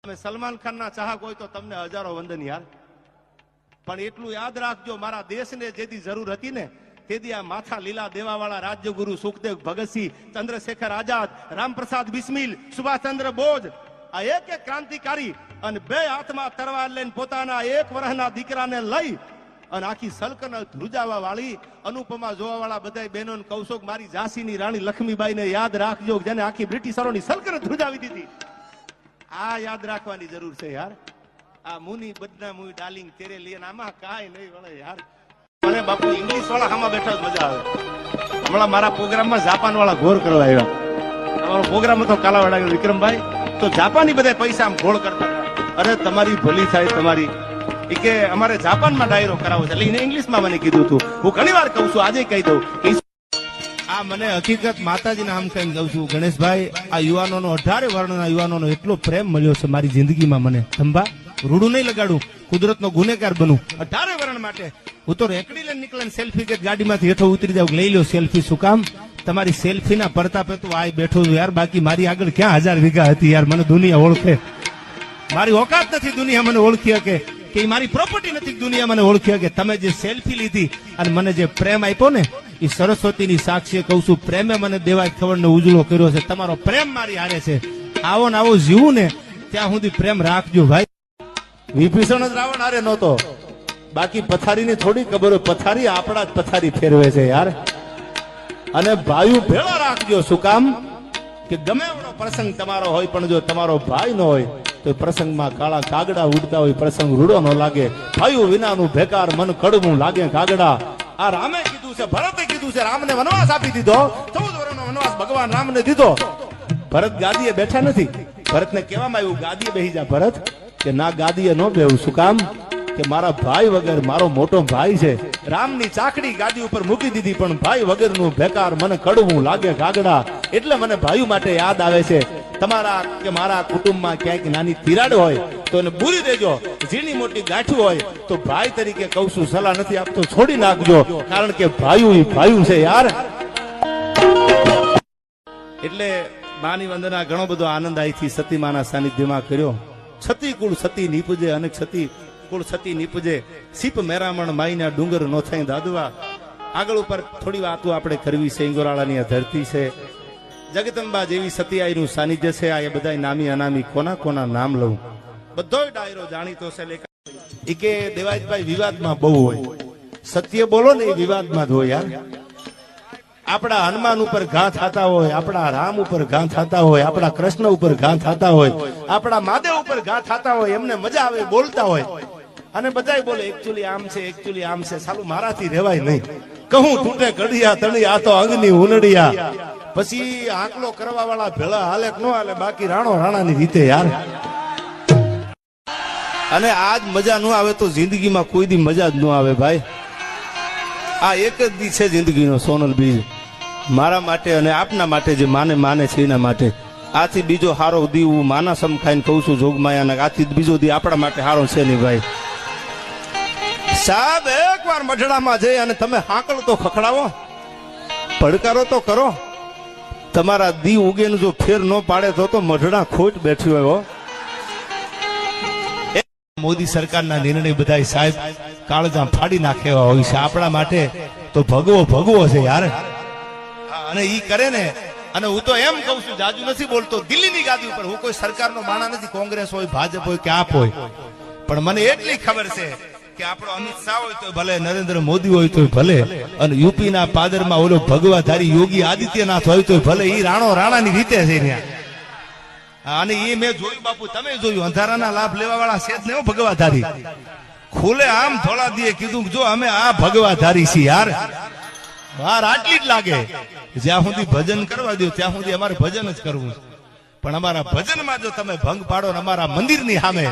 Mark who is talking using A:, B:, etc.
A: સલમાન ખાન ના ચાહક હોય તો તમને હજારો વંદન યાર, પણ એટલું યાદ રાખજો મારા દેશને જેથી જરૂર હતી ને તેથી આ માથા લીલા દેવાવાળા રાજ્યગુરુ સુખદેવ ભગતસિંહ, ચંદ્રશેખર આઝાદ, રામપ્રસાદ બિસ્મિલ, સુભાષચંદ્ર બોઝ આ એક એક ક્રાંતિકારી અને બે હાથમાં તરવાર લઈને પોતાના એક વર્ષના દીકરાને લઈ અને આખી સલ્તનત ધ્રુજાવા વાળી અનુપમા જોવા વાળા બધા બહેનોને કહું છું મારી ઝાંસીની રાણી લક્ષ્મીબાઈને યાદ રાખજો, જેને આખી બ્રિટિશરોની સલ્તનત ધ્રુજાવી દીધી. આ યાદ રાખવાની જરૂર છે યાર. આ મુની બદના મુઈ ડાર્લિંગ તેરે લીએ આમાં કાઈ નહીં વળે યાર. મને બાપુ ઇંગ્લિશ વાળા આમાં બેઠા મજા આવે. હમણાં મારા પ્રોગ્રામમાં જાપાન વાળા ઘોર કરવા આવ્યા. અમારો પ્રોગ્રામ હતો કાલાવાડા વિક્રમભાઈ, તો જાપાની બધા પૈસા આમ ઘોળ કરતા. અરે તમારી ભલી થાય તમારી, કે અમારે જાપાનમાં ડાયરો કરાવો છે એટલે એને ઇંગ્લિશમાં મને કીધું હતું. હું ઘણી વાર કહું છું, આજે કહી દઉં આ મને હકીકત માતાજીના આમ કહીને કહું છું ગણેશભાઈ, આ યુવાનોનો 18 વર્ણના યુવાનોનો એટલો પ્રેમ મળ્યો છે મારી જિંદગીમાં. મને થંભા રૂડું નહીં લગાડું, કુદરતનો ગુનેગાર બનું 18 વર્ણ માટે. હું તો રેકડી લઈને નીકળે સેલ્ફી કે ગાડીમાંથી હેઠો ઉતરી જાવ, લઈ લો સેલ્ફી. શું કામ? તમારી સેલ્ફીના પરતાપે તું આ બેઠો છું યાર, બાકી મારી આગળ ક્યાં 1000 વીઘા હતી યાર. મને દુનિયા ઓળખે, મારી ઓકાત નથી દુનિયા મને ઓળખી શકે, કે મારી પ્રોપર્ટી નથી દુનિયા મને ઓળખી શકે. તમે જે સેલ્ફી લીધી અને મને જે પ્રેમ આપ્યો ને એ સરસ્વતીની સાક્ષીએ કહું છું, પ્રેમે મને દેવાય ખવડને ઉજળો કર્યો છે. તમારો પ્રેમ મારી હારે છે. આવો ને આવો જીવું ને ત્યાં સુધી પ્રેમ રાખજો ભાઈ. વિભીષણ જ રાવણ હારે નહોતો, બાકી પથારીની થોડી ખબર હોય, પથારી આપણા જ પથારી ફેરવે છે યાર. અને ભાઈ ભેળા રાખજો. શું કામ? કે ગમે એવડો પ્રસંગ તમારો હોય પણ જો તમારો ભાઈ ન હોય તો પ્રસંગમાં કાળા કાગડા ઉડતા હોય, પ્રસંગ રૂડો ન લાગે. ભાઈઓ વિનાનું ભેકાર મન કડવું લાગે કાગડા. આ રામે કીધું છે, ભરતે કીધું છે, રામને વનવાસ આપી દીધો. 14 વર્ષનો વનવાસ ભગવાન રામને દીધો. ભરત ગાદીએ બેઠા નથી. ભરતને કહેવામાં આવ્યું ગાદીએ બેહી જા ભરત, કે ના ગાદીએ ન બેહું. શું કામ? કે મારા ભાઈ વગર મારો મોટો ભાઈ છે. રામની ચાકડી ગાદી ઉપર મૂકી દીધી, પણ ભાઈ વગરનું ભેકાર મને કડવું લાગે કાગડા. એટલે મને ભાઈ માટે યાદ આવે છે. તમારા કે મારા કુટુંબમાં ક્યાંક નાની તિરાડ હોય તો એને પૂરી દેજો. ઝીણી મોટી ગાંઠું હોય તો ભાઈ તરીકે કહું છું, સલાહ નથી આપતો, છોડી નાખજો. કારણ કે ભાઈ છે યાર. એટલે માની વંદના ઘણો બધો આનંદ અહીંથી સતીમાના સાનિધ્યમાં કર્યો. છતી કુળ સતી નીપજે, અનેક સતી કુળ સતી નીપજે. સીપ મેરામણ માઈના ડુંગર નો થાય દાદવા. આગળ ઉપર થોડી વાતો આપણે કરવી છે. ઇંગોરાળાની આ ધરતી છે, જગદંબા જેવી સતીઆઈનું સાનિધ્ય છે. આ એ બધા નામી અનામી કોના કોના નામ લઉં, બધો ડાયરો જાણીતો છે. એ કે દેવાયતભાઈ વિવાદમાં બહુ હોય, સત્ય બોલો ને એ વિવાદમાં જ હોય યાર. આપણા હનુમાન ઉપર ઘા થતા હોય, આપણા રામ ઉપર ઘા થતા હોય, આપણા કૃષ્ણ ઉપર ઘા થતા હોય, આપણા મહાદેવ ઉપર ઘા થતા હોય. એમને મજા આવે બોલતા હોય અને બધાય બોલે એકચ્યુઅલી આમ છે, એકચ્યુઅલી આમ છે. સાલું મારાથી રહેવાય નહીં. કહું તૂટે કડિયા તણી, આ તો અંગની ઉનડિયા. પછી આંકલો કરવા વાળા ભેળા હાલે કે ન હાલે, બાકી રાણો રાણાની રીતે યાર. અને આજ મજા ન આવે તો જિંદગીમાં કોઈ દી મજા જ ન આવે ભાઈ. આ એક જ દી છે જિંદગીનો સોનલ બીજ, મારા માટે અને આપના માટે, જે માને છે એના માટે. આથી બીજો હારો દી હું માના સમખાઈને કહું છું જોગમાયાને, આથી બીજો દી આપણા માટે હારો છે નહીં ભાઈ. સાહેબ એકવાર મઢડામાં જઈ અને તમે હાંકળ તો ખખડાવો, પડકારો તો કરો. તમારા દી ઉગેનું જો ફેર ન પાડે તો મઢડા ખોટ બેઠી હોય. મોદી સરકારના નિર્ણય બધા સાહેબ કાળજા ફાડી નાખે હોય છે આપણા માટે. તો ભગવો છે યાર. અને ઈ કરે ને, અને હું તો એમ કઉ છું, જાજુ નથી બોલતો, દિલ્હીની ગાદી ઉપર હું કોઈ સરકારનો માણા નથી, કોંગ્રેસ હોય, ભાજપ હોય કે આપ હોય, પણ મને એટલી ખબર છે કે આપણો અમિત શાહ હોય તો ભલે, નરેન્દ્ર મોદી હોય તો ભલે, અને યુપીના પાદરમાં ઓલો ભગવાધારી યોગી આદિત્યનાથ હોય તો ભલે, ઈ રાણો રાણાની રીતે છે ત્યાં. અને એ મેં જોયું બાપુ, તમે જોયું, અંધારાના લાભ લેવા વાળા છે જ ને ભગવાધારી. ખુલે આમ થોડા દીએ કીધું જો અમે આ ભગવાધારી છીએ યાર. બહાર આટલી જ લાગે, જ્યાં સુધી ભજન કરવા દો ત્યાં સુધી અમારે ભજન જ કરવું. પણ અમારા ભજનમાં જો તમે ભંગ પાડો ને અમારા મંદિરની સામે